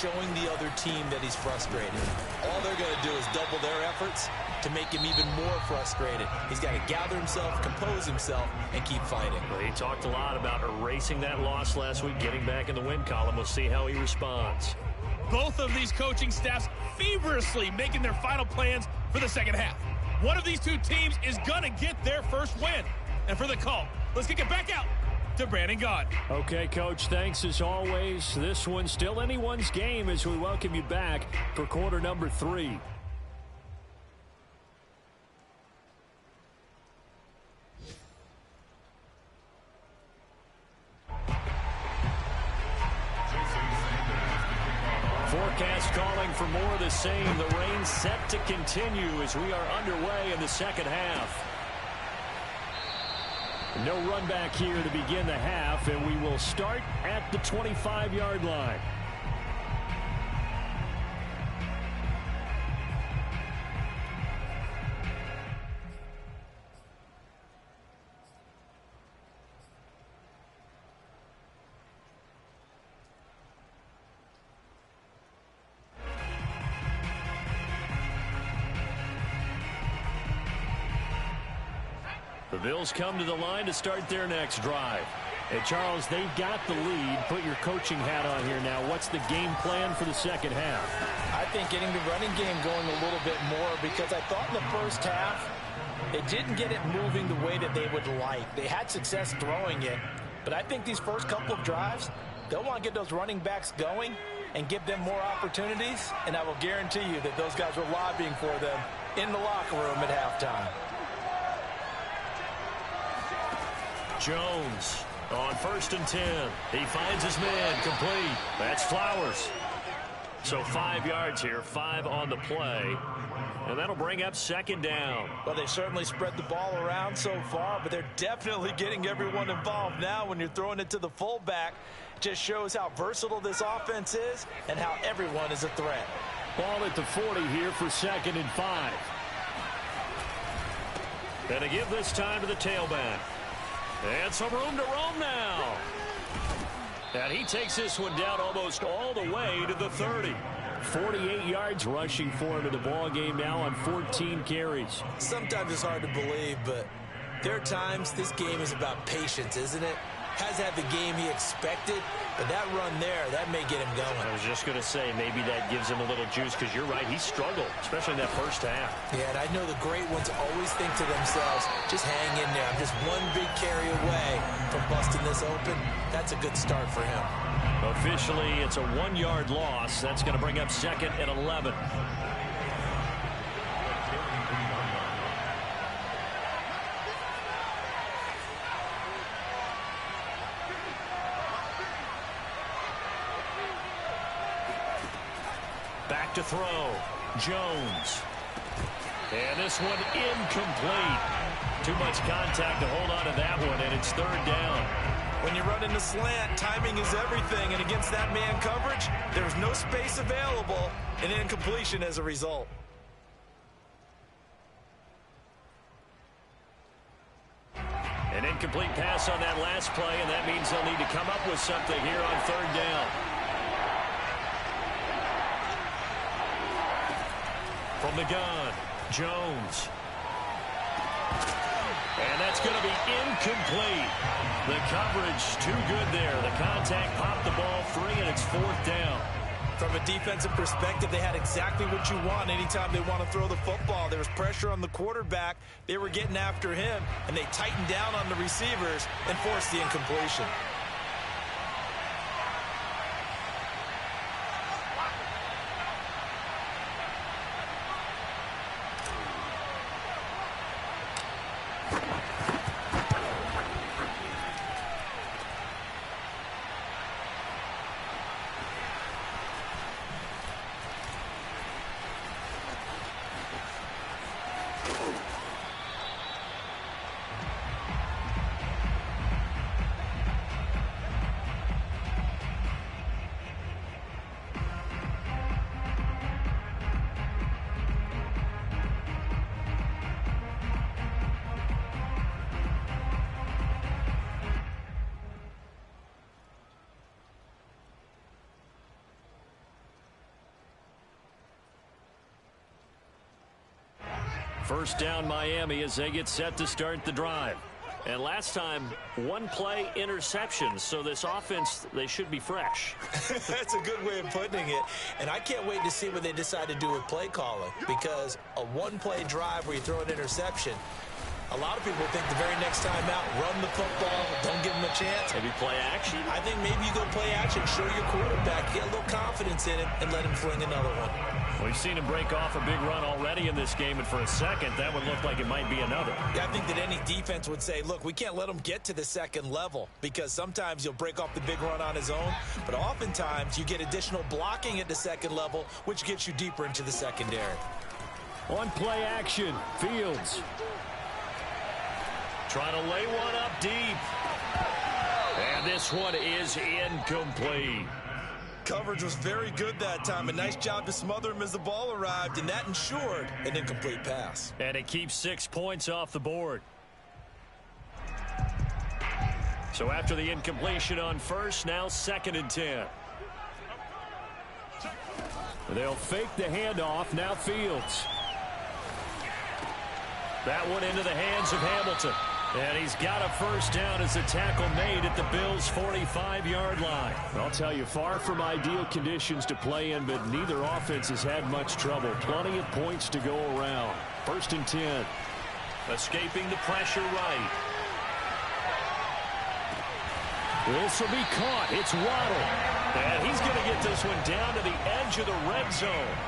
showing the other team that he's frustrated. All they're going to do is double their efforts to make him even more frustrated. He's got to gather himself, compose himself, and keep fighting. Well, he talked a lot about erasing that loss last week, getting back in the win column. We'll see how he responds. Both of these coaching staffs feverishly making their final plans for the second half. One of these two teams is going to get their first win. And for the call, let's kick it back out to Brandon Gaudin. Okay, Coach, thanks as always. This one's still anyone's game as we welcome you back for quarter number 3. Forecast calling for more of the same. The rain set to continue as we are underway in the second half. No run back here to begin the half, and we will start at the 25-yard line. The Bills come to the line to start their next drive. Hey, Charles, they've got the lead. Put your coaching hat on here now. What's the game plan for the second half? I think getting the running game going a little bit more, because I thought in the first half they didn't get it moving the way that they would like. They had success throwing it, but I think these first couple of drives, they'll want to get those running backs going and give them more opportunities, and I will guarantee you that those guys were lobbying for them in the locker room at halftime. Jones on 1st and 10. He finds his man complete. That's Flowers. So 5 yards here, 5 on the play. And that'll bring up second down. Well, they certainly spread the ball around so far, but they're definitely getting everyone involved now when you're throwing it to the fullback. Just shows how versatile this offense is and how everyone is a threat. Ball at the 40 here for 2nd and 5. And to give this time to the tailback. And some room to roam now. And he takes this one down almost all the way to the 30. 48 yards rushing for him in the ball game now on 14 carries. Sometimes it's hard to believe, but there are times this game is about patience, isn't it? Has had the game he expected, but that run there, that may get him going. I was just going to say, maybe that gives him a little juice, because you're right, he struggled, especially in that first half. Yeah, and I know the great ones always think to themselves, just hang in there. I'm just one big carry away from busting this open. That's a good start for him. Officially, it's a 1-yard loss. That's going to bring up 2nd and 11. Back to throw. Jones. And this one incomplete. Too much contact to hold on to that one, and it's 3rd down. When you run in the slant, timing is everything, and against that man coverage, there's no space available, and incompletion as a result. An incomplete pass on that last play, and that means they'll need to come up with something here on 3rd down. From the gun, Jones. And that's going to be incomplete. The coverage too good there. The contact popped the ball free, and it's 4th down. From a defensive perspective, they had exactly what you want anytime they want to throw the football. There was pressure on the quarterback. They were getting after him, and they tightened down on the receivers and forced the incompletion. First down Miami as they get set to start the drive. And last time, one play interception. So this offense, they should be fresh. That's a good way of putting it. And I can't wait to see what they decide to do with play calling. Because a one-play drive where you throw an interception, a lot of people think the very next time out, run the football, don't give them a chance. Maybe play action? I think maybe you go play action, show your quarterback, get a little confidence in it, and let him fling another one. We've seen him break off a big run already in this game, and for a second, that would look like it might be another. Yeah, I think that any defense would say, look, we can't let him get to the second level because sometimes you'll break off the big run on his own, but oftentimes you get additional blocking at the second level, which gets you deeper into the secondary. On play action, Fields. Trying to lay one up deep. And this one is incomplete. Coverage was very good that time. A nice job to smother him as the ball arrived, and that ensured an incomplete pass. And it keeps 6 points off the board. So after the incompletion on first, now 2nd and 10. They'll fake the handoff. Now Fields. That one into the hands of Hamilton. And he's got a first down as the tackle made at the Bills' 45-yard line. I'll tell you, far from ideal conditions to play in, but neither offense has had much trouble. Plenty of points to go around. 1st and 10. Escaping the pressure right. This will be caught. It's Waddle. And he's going to get this one down to the edge of the red zone.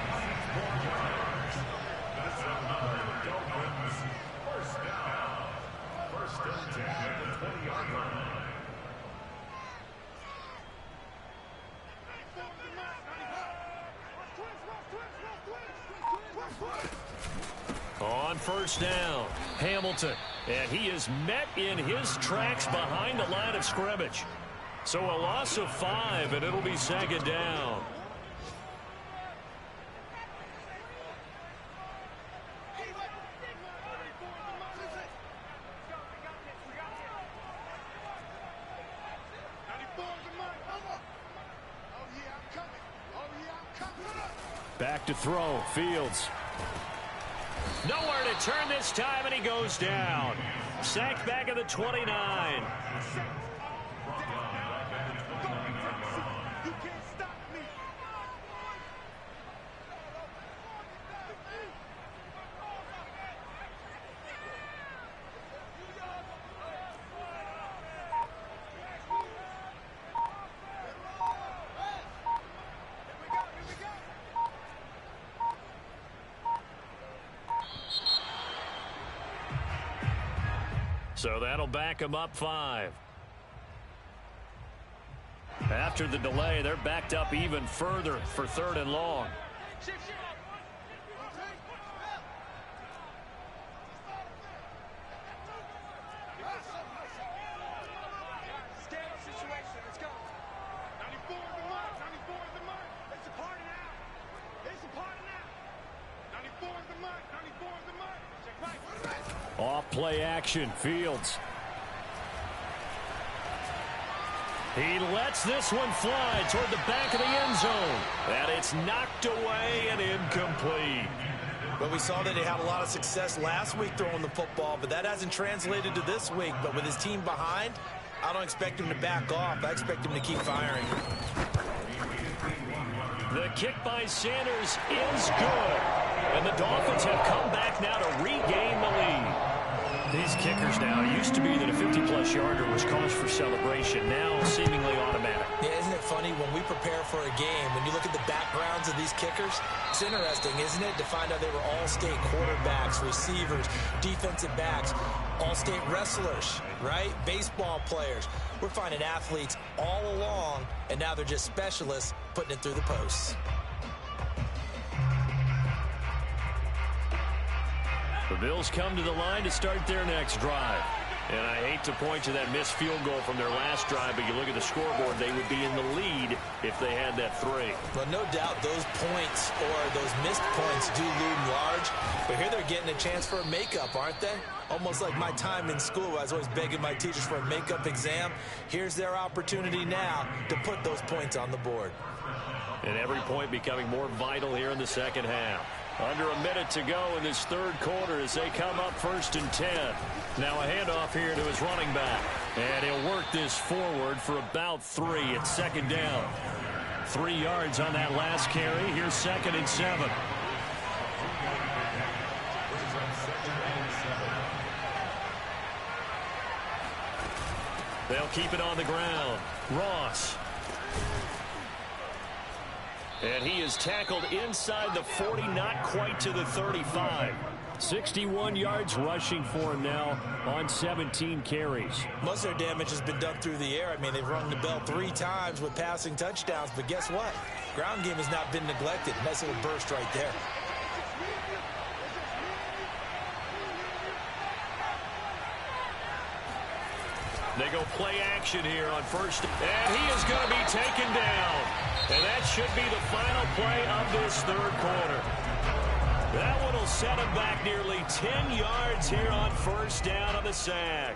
On first down, Hamilton, and he is met in his tracks behind the line of scrimmage. So a loss of 5, and it'll be 2nd down. Back to throw, Fields. Nowhere to turn this time, and he goes down. Sacked back at the 29. So that'll back him up 5. After the delay, they're backed up even further for 3rd and long. Off play action, Fields. He lets this one fly toward the back of the end zone. And it's knocked away and incomplete. But we saw that he had a lot of success last week throwing the football, but that hasn't translated to this week. But with his team behind, I don't expect him to back off. I expect him to keep firing. The kick by Sanders is good. And the Dolphins have come back now to regain the lead. These kickers now, it used to be that a 50-plus yarder was cause for celebration. Now seemingly automatic. Yeah, isn't it funny when we prepare for a game, when you look at the backgrounds of these kickers, it's interesting, isn't it, to find out they were all-state quarterbacks, receivers, defensive backs, all-state wrestlers, right? Baseball players. We're finding athletes all along, and now they're just specialists putting it through the posts. The Bills come to the line to start their next drive. And I hate to point to that missed field goal from their last drive, but you look at the scoreboard, they would be in the lead if they had that 3. Well, no doubt those points or those missed points do loom large. But here they're getting a chance for a makeup, aren't they? Almost like my time in school. I was always begging my teachers for a makeup exam. Here's their opportunity now to put those points on the board. And every point becoming more vital here in the second half. Under a minute to go in this third quarter as they come up 1st and 10. Now a handoff here to his running back. And he'll work this forward for about 3. It's 2nd down. 3 yards on that last carry. Here's 2nd and 7. They'll keep it on the ground. Ross. And he is tackled inside the 40, not quite to the 35. 61 yards rushing for him now on 17 carries. Most of their damage has been done through the air. I mean, they've rung the bell 3 times with passing touchdowns, but guess what? Ground game has not been neglected. Nice little burst right there. They go play action here on 1st. And he is going to be taken down. And that should be the final play of this third quarter. That one will set him back nearly 10 yards here on 1st down on the sack.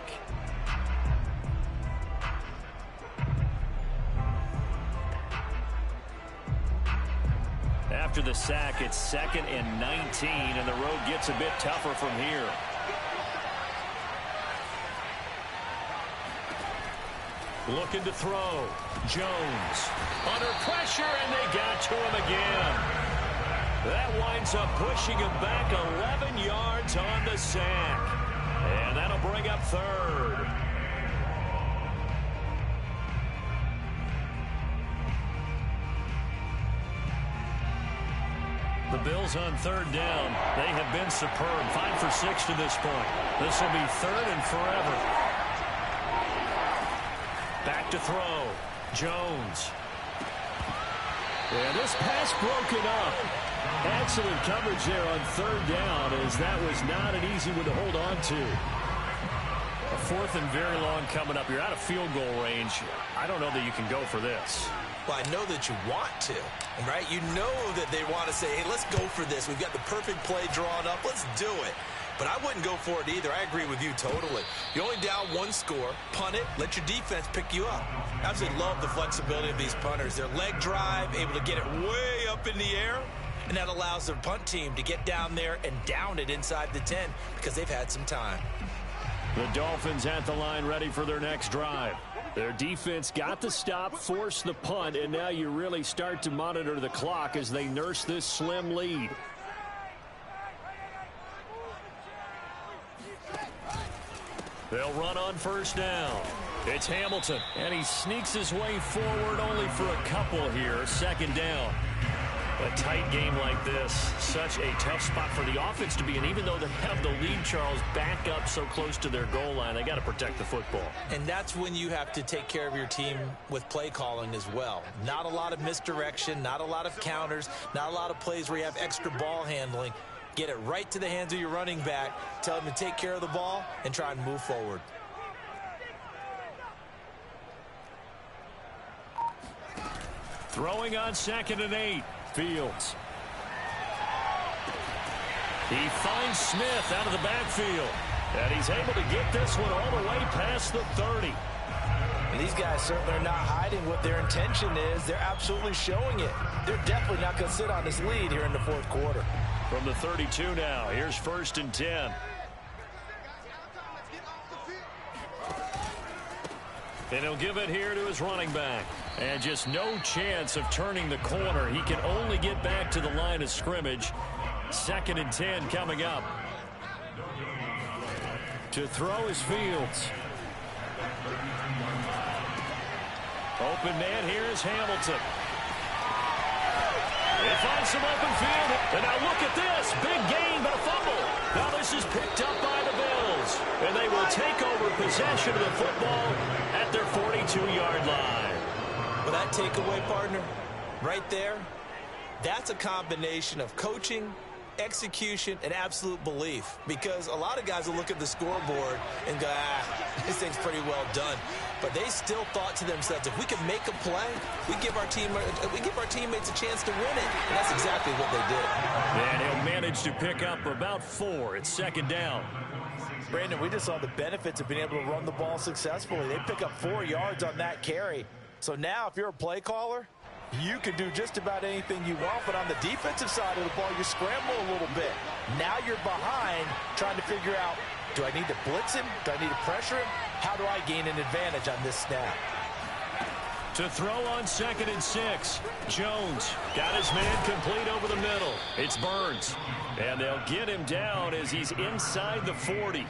After the sack, it's 2nd and 19, and the road gets a bit tougher from here. Looking to throw. Jones under pressure, and they got to him again. That winds up pushing him back 11 yards on the sack. And that'll bring up 3rd. The Bills on 3rd down. They have been superb. 5 for 6 to this point. This will be 3rd and forever. Back to throw. Jones. And this pass broken up. Excellent coverage there on 3rd down, as that was not an easy one to hold on to. A 4th and very long coming up. You're out of field goal range. I don't know that you can go for this. Well, I know that you want to, right? You know that they want to say, hey, let's go for this. We've got the perfect play drawn up. Let's do it. But I wouldn't go for it either. I agree with you totally. You're only down 1 score. Punt it. Let your defense pick you up. I absolutely love the flexibility of these punters. Their leg drive, able to get it way up in the air. And that allows their punt team to get down there and down it inside the 10 because they've had some time. The Dolphins at the line ready for their next drive. Their defense got the stop, forced the punt, and now you really start to monitor the clock as they nurse this slim lead. They'll run on 1st down. It's Hamilton, and he sneaks his way forward only for a couple here. 2nd down. A tight game like this, such a tough spot for the offense to be in. Even though they have the lead, Charles, back up so close to their goal line, they got to protect the football. And that's when you have to take care of your team with play calling as well. Not a lot of misdirection, not a lot of counters, not a lot of plays where you have extra ball handling. Get it right to the hands of your running back, tell him to take care of the ball, and try and move forward. Throwing on 2nd and 8. Fields. He finds Smith out of the backfield. And he's able to get this one all the way past the 30. And these guys certainly are not hiding what their intention is. They're absolutely showing it. They're definitely not going to sit on this lead here in the 4th quarter. From the 32 now, here's 1st and 10. And he'll give it here to his running back. And just no chance of turning the corner. He can only get back to the line of scrimmage. 2nd and 10 coming up. To throw is Fields. Open man here is Hamilton. They find some open field. And now look at this. Big gain, but a fumble. Now this is picked up by the Bills. And they will take over possession of the football at their 42-yard line. Well, that takeaway, partner, right there, that's a combination of coaching, execution, and absolute belief. Because a lot of guys will look at the scoreboard and go, this thing's pretty well done. But they still thought to themselves, if we can make a play, we give our teammates a chance to win it. And that's exactly what they did. And he'll manage to pick up about 4. It's 2nd down. Brandon, we just saw the benefits of being able to run the ball successfully. They pick up 4 yards on that carry. So now if you're a play caller, You can do just about anything you want, but on the defensive side of the ball, you're scrambling a little bit. Now you're behind, trying to figure out, do I need to blitz him? Do I need to pressure him? How do I gain an advantage on this snap? To throw on 2nd and 6. Jones got his man complete over the middle. It's Burns. And they'll get him down as he's inside the 40.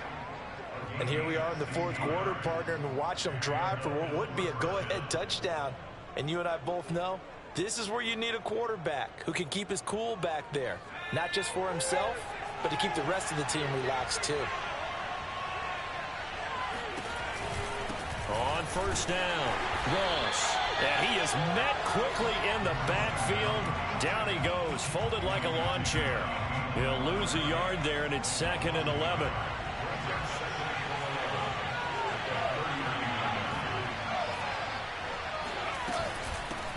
And here we are in the 4th quarter, partner, and watch them drive for what would be a go-ahead touchdown. And you and I both know this is where you need a quarterback who can keep his cool back there. Not just for himself, but to keep the rest of the team relaxed too. On 1st down, Ross. And he is met quickly in the backfield. Down he goes, folded like a lawn chair. He'll lose a yard there, and it's 2nd and 11.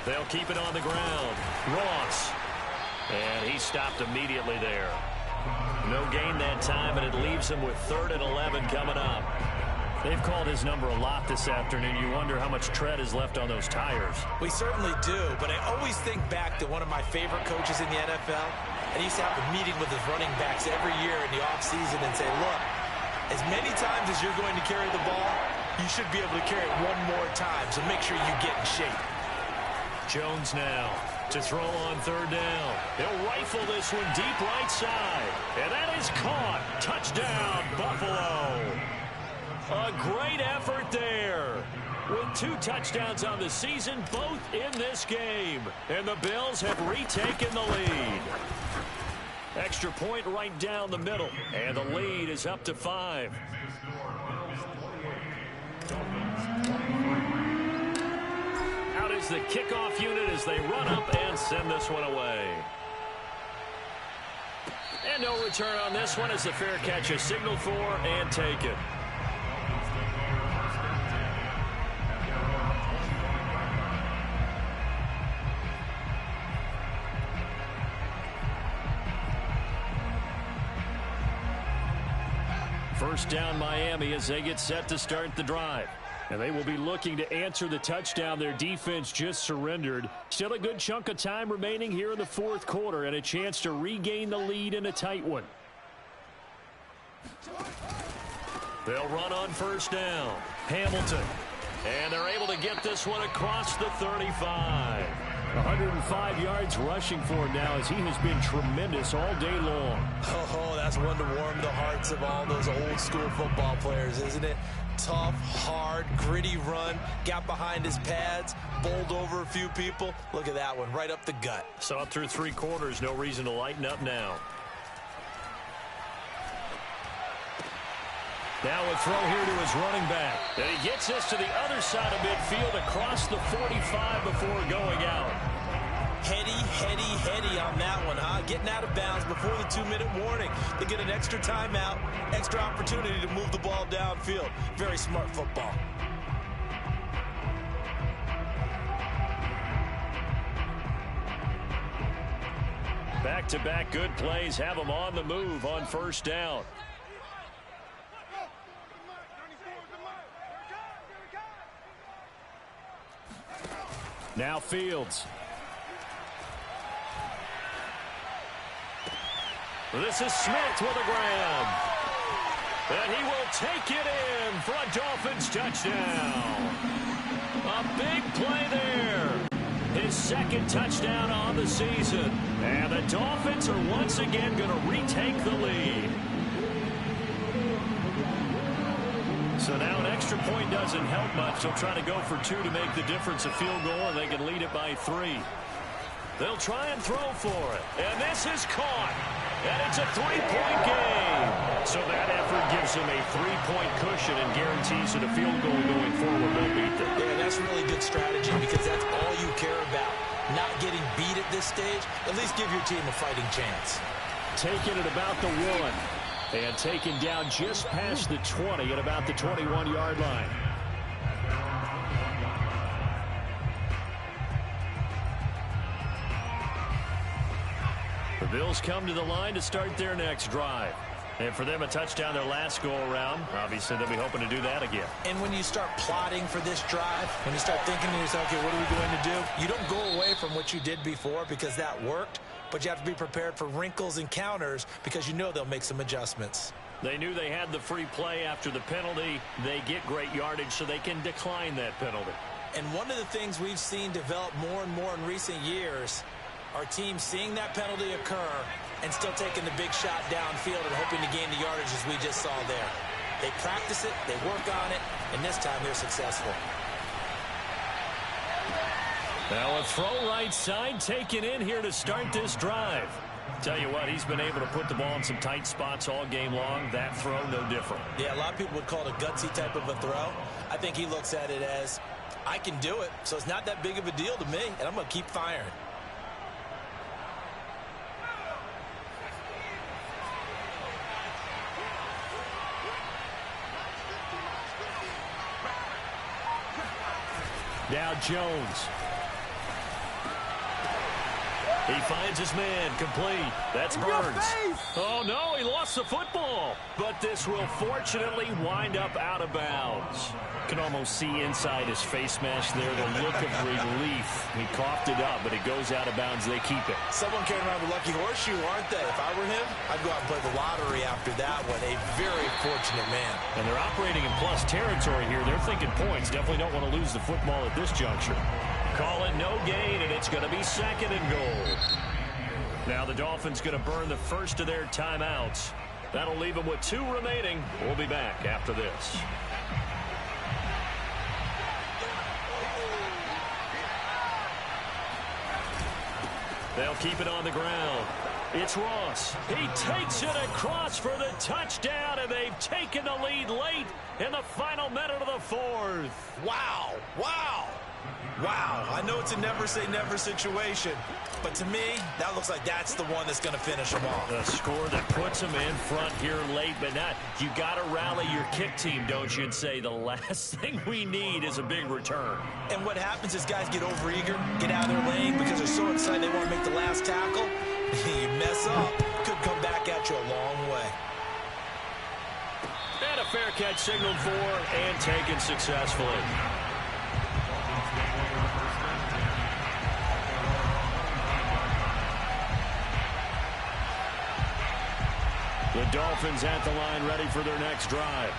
They'll keep it on the ground. Ross. And he stopped immediately there. No gain that time, and it leaves him with 3rd and 11 coming up. They've called his number a lot this afternoon. You wonder how much tread is left on those tires. We certainly do, but I always think back to one of my favorite coaches in the NFL. And he used to have a meeting with his running backs every year in the offseason and say, look, as many times as you're going to carry the ball, you should be able to carry it one more time, so make sure you get in shape. Jones now to throw on 3rd down. He'll rifle this one deep right side. And that is caught. Touchdown, Buffalo. A great effort there. With 2 touchdowns on the season, both in this game. And the Bills have retaken the lead. Extra point right down the middle. And the lead is up to 5. Out is the kickoff unit as they run up and send this one away. And no return on this one as the fair catch is signaled for and taken. First down Miami as they get set to start the drive. And they will be looking to answer the touchdown their defense just surrendered. Still a good chunk of time remaining here in the 4th quarter and a chance to regain the lead in a tight one. They'll run on 1st down. Hamilton. And they're able to get this one across the 35. 105 yards rushing for him now as he has been tremendous all day long. Oh, that's one to warm the hearts of all those old school football players, isn't it? Tough, hard, gritty run, got behind his pads, bowled over a few people. Look at that one, right up the gut. Saw it through 3 quarters, no reason to lighten up now. Now a throw here to his running back. And he gets this to the other side of midfield across the 45 before going out. Heady on that one, huh? Getting out of bounds before the 2-minute warning. They get an extra timeout, extra opportunity to move the ball downfield. Very smart football. Back-to-back good plays have them on the move on 1st down. Now Fields. This is Smith with a grab. And he will take it in for a Dolphins touchdown. A big play there. His 2nd touchdown on the season. And the Dolphins are once again going to retake the lead. So now an extra point doesn't help much. They'll try to go for 2 to make the difference a field goal, and they can lead it by 3. They'll try and throw for it. And this is caught. And it's a 3-point game. So that effort gives them a 3-point cushion and guarantees that a field goal going forward will beat them. Yeah, that's really good strategy because that's all you care about. Not getting beat at this stage. At least give your team a fighting chance. Taking it about the 1. And taken down just past the 20 at about the 21-yard line. The Bills come to the line to start their next drive. And for them, a touchdown their last go-around. Obviously, they'll be hoping to do that again. And when you start plotting for this drive, when you start thinking to yourself, okay, what are we going to do? You don't go away from what you did before because that worked, but you have to be prepared for wrinkles and counters because you know they'll make some adjustments. They knew they had the free play after the penalty. They get great yardage so they can decline that penalty. And one of the things we've seen develop more and more in recent years are teams seeing that penalty occur and still taking the big shot downfield and hoping to gain the yardage as we just saw there. They practice it, they work on it, and this time they're successful. Now a throw right side taken in here to start this drive. Tell you what, he's been able to put the ball in some tight spots all game long. That throw, no different. Yeah, a lot of people would call it a gutsy type of a throw. I think he looks at it as, I can do it, so it's not that big of a deal to me, and I'm going to keep firing. Now Jones. He finds his man, complete. That's Burns. Oh, no, he lost the football. But this will fortunately wind up out of bounds. Can almost see inside his face mask there the look of relief. He coughed it up, but it goes out of bounds. They keep it. Someone carrying around the lucky horseshoe, aren't they? If I were him, I'd go out and play the lottery after that one. A very fortunate man. And they're operating in plus territory here. They're thinking points. Definitely don't want to lose the football at this juncture. Call it no gain, and it's going to be 2nd and goal. Now the Dolphins going to burn the first of their timeouts. That'll leave them with 2 remaining. We'll be back after this. They'll keep it on the ground. It's Ross. He takes it across for the touchdown, and they've taken the lead late in the final minute of the 4th. Wow. Wow. Wow, I know it's a never-say-never situation, but to me, that looks like that's the one that's going to finish them off. The score that puts them in front here late, but not. You got to rally your kick team, don't you, and say the last thing we need is a big return. And what happens is guys get overeager, get out of their lane because they're so excited they want to make the last tackle. You mess up, could come back at you a long way. And a fair catch signaled for and taken successfully. The Dolphins at the line ready for their next drive.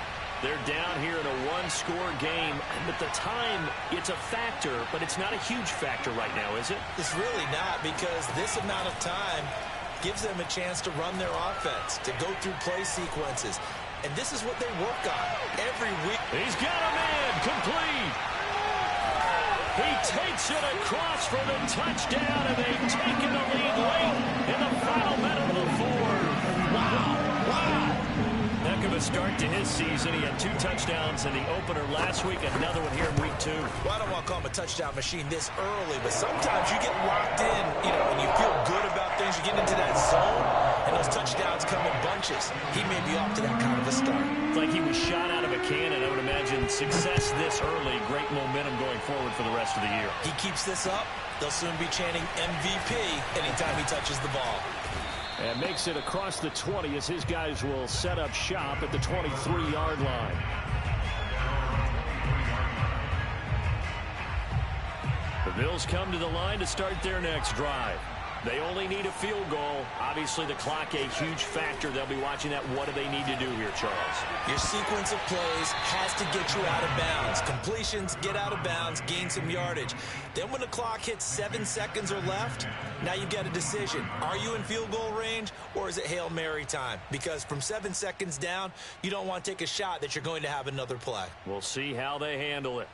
They're down here in a one-score game, but the time, it's a factor, but it's not a huge factor right now, is it? It's really not, because this amount of time gives them a chance to run their offense, to go through play sequences. And this is what they work on every week. He's got a man complete. He takes it across for the touchdown, and they've taken the lead late in the final minute of the 4th. Wow. Heck of a start to his season. He had 2 touchdowns in the opener last week, another one here in week 2. Well, I don't want to call him a touchdown machine this early, but sometimes you get locked in, and you feel good about things. You get into that zone, and those touchdowns come in bunches. He may be off to that kind of a start. It's like he was shot out of a cannon. I would imagine success this early, great momentum going forward for the rest of the year. He keeps this up, they'll soon be chanting MVP anytime he touches the ball. And makes it across the 20 as his guys will set up shop at the 23-yard line. The Bills come to the line to start their next drive. They only need a field goal. Obviously, the clock a huge factor. They'll be watching that. What do they need to do here, Charles? Your sequence of plays has to get you out of bounds. Completions, get out of bounds, gain some yardage. Then when the clock hits 7 seconds or left, now you've got a decision. Are you in field goal range, or is it Hail Mary time? Because from 7 seconds down, you don't want to take a shot that you're going to have another play. We'll see how they handle it.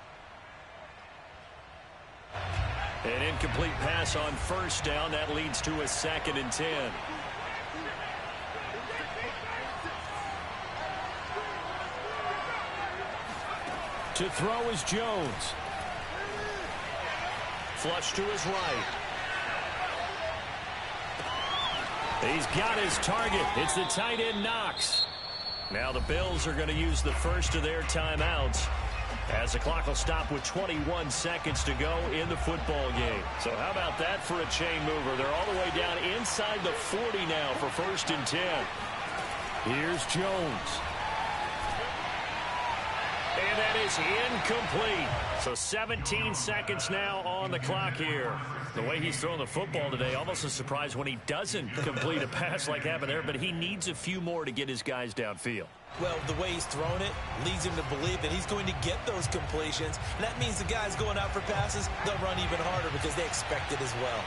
An incomplete pass on first down. That leads to a 2nd and 10. To throw is Jones. Flush to his right. He's got his target. It's the tight end Knox. Now the Bills are going to use the first of their timeouts, as the clock will stop with 21 seconds to go in the football game. So how about that for a chain mover? They're all the way down inside the 40 now for 1st and 10. Here's Jones. And that is incomplete. So 17 seconds now on the clock here. The way he's throwing the football today, almost a surprise when he doesn't complete a pass like happened there, but he needs a few more to get his guys downfield. Well, the way he's thrown it leads him to believe that he's going to get those completions. And that means the guys going out for passes, they'll run even harder because they expect it as well.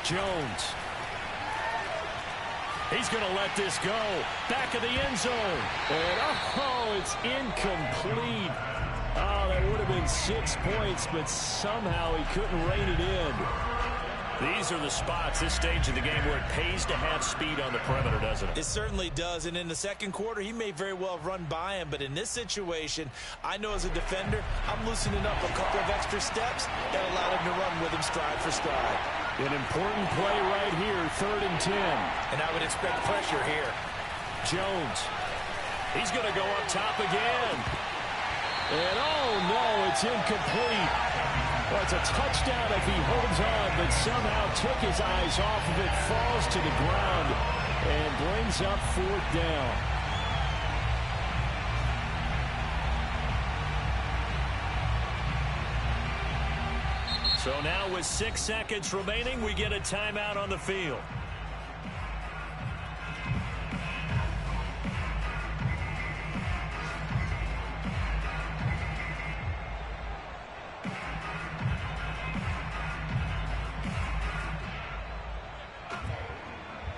Jones. He's going to let this go. Back of the end zone. And, oh, it's incomplete. Oh, that would have been 6 points, but somehow he couldn't rein it in. These are the spots, this stage of the game, where it pays to have speed on the perimeter, doesn't it? It certainly does, and in the second quarter, he may very well have run by him, but in this situation, I know as a defender, I'm loosening up a couple of extra steps that allowed him to run with him stride for stride. An important play right here, 3rd and 10. And I would expect pressure here. Jones. He's going to go up top again. And, oh, no, it's incomplete. Well, it's a touchdown if he holds on, but somehow took his eyes off of it, falls to the ground, and brings up 4th down. So now with 6 seconds remaining, we get a timeout on the field.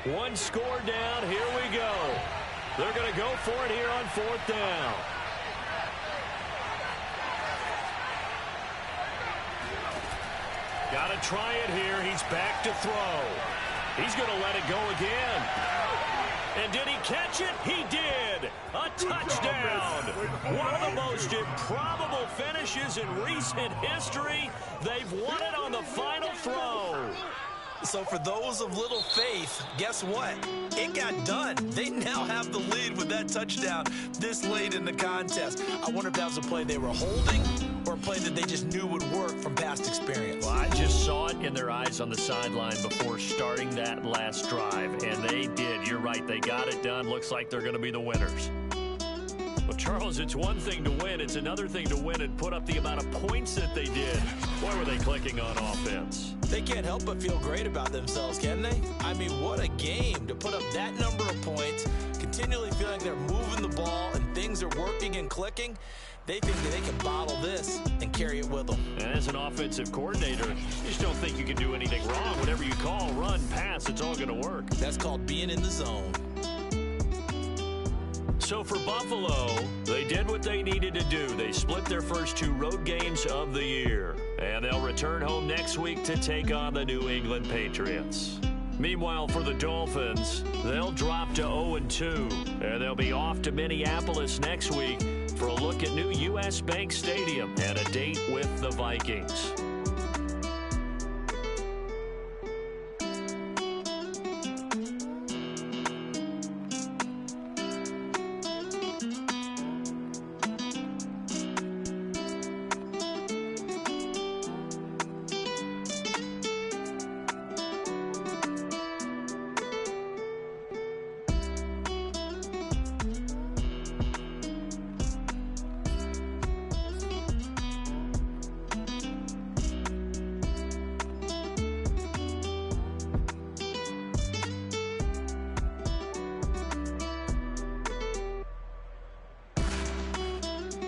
One score down. Here we go. They're going to go for it here on 4th down. Got to try it here. He's back to throw. He's going to let it go again. And did he catch it? He did. A touchdown. One of the most improbable finishes in recent history. They've won it on the final throw. So for those of little faith, guess what? It got done. They now have the lead with that touchdown this late in the contest. I wonder if that was a play they were holding or a play that they just knew would work from past experience. Well, I just saw it in their eyes on the sideline before starting that last drive, and they did. You're right. They got it done. Looks like they're going to be the winners. Well, Charles, it's one thing to win. It's another thing to win and put up the amount of points that they did. Boy, were they clicking on offense. They can't help but feel great about themselves, can they? I mean, what a game to put up that number of points, continually feeling like they're moving the ball and things are working and clicking. They think that they can bottle this and carry it with them. And as an offensive coordinator, you just don't think you can do anything wrong. Whatever you call, run, pass, it's all going to work. That's called being in the zone. So for Buffalo, they did what they needed to do. They split their first 2 road games of the year. And they'll return home next week to take on the New England Patriots. Meanwhile, for the Dolphins, they'll drop to 0-2. And they'll be off to Minneapolis next week for a look at new U.S. Bank Stadium and a date with the Vikings.